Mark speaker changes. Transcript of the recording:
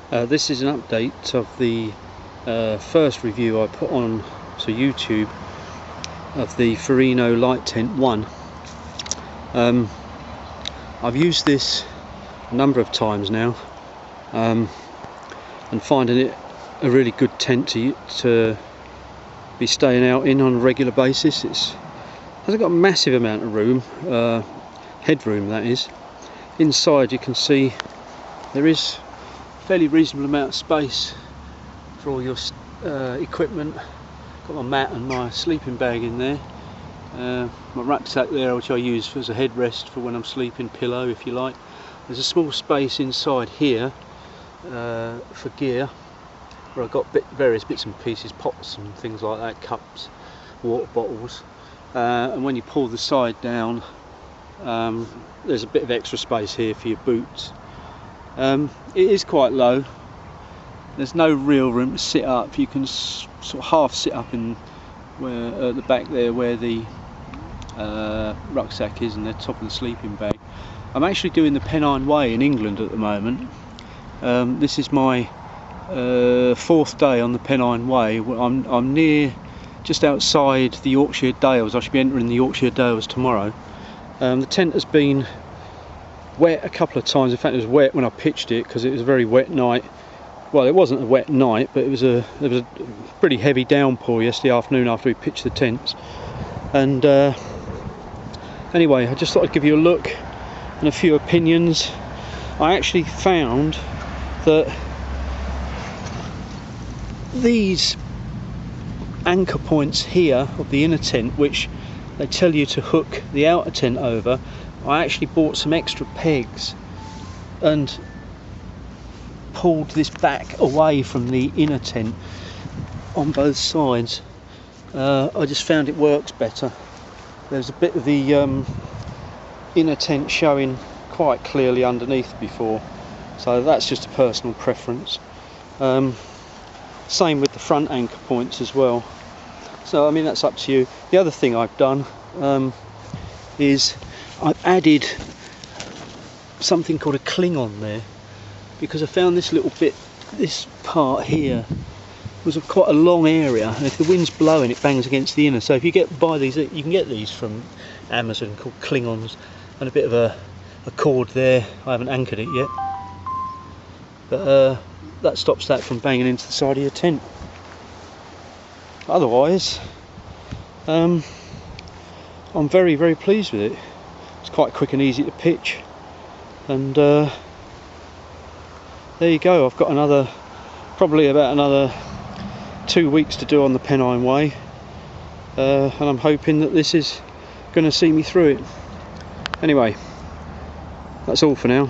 Speaker 1: This is an update of the first review I put on to YouTube of the Ferrino Lightent 1. I've used this a number of times now and finding it a really good tent to be staying out in on a regular basis. It hasn't got a massive amount of room, headroom that is. Inside you can see there is a fairly reasonable amount of space for all your equipment. Got my mat and my sleeping bag in there, my rucksack there which I use as a headrest for when I'm sleeping, pillow if you like. There's a small space inside here for gear where I've got various bits and pieces, pots and things like that, cups, water bottles, and when you pull the side down there's a bit of extra space here for your boots. It is quite low. There's no real room to sit up. You can sort of half sit up in at the back there where the rucksack is and the top of the sleeping bag. I'm actually doing the Pennine Way in England at the moment. This is my fourth day on the Pennine Way. I'm near, just outside the Yorkshire Dales. I should be entering the Yorkshire Dales tomorrow. The tent has been wet a couple of times. In fact, it was wet when I pitched it because it was a very wet night. Well, it wasn't a wet night, but there was a pretty heavy downpour yesterday afternoon after we pitched the tents. And anyway, I just thought I'd give you a look and a few opinions. I actually found that these anchor points here of the inner tent, which they tell you to hook the outer tent over, I actually bought some extra pegs and pulled this back away from the inner tent on both sides. I just found it works better. There's a bit of the inner tent showing quite clearly underneath before, so that's just a personal preference. Same with the front anchor points as well. So I mean, that's up to you. The other thing I've done is I've added something called a cling on there, because I found this little bit, this part here was quite a long area, and if the wind's blowing it bangs against the inner. So if you buy these, you can get these from Amazon, called Klingons, and a bit of a cord there. I haven't anchored it yet, but that stops that from banging into the side of your tent. Otherwise I'm very, very pleased with it. It's quite quick and easy to pitch, and there you go. I've got probably about another 2 weeks to do on the Pennine Way, and I'm hoping that this is going to see me through it. Anyway, that's all for now.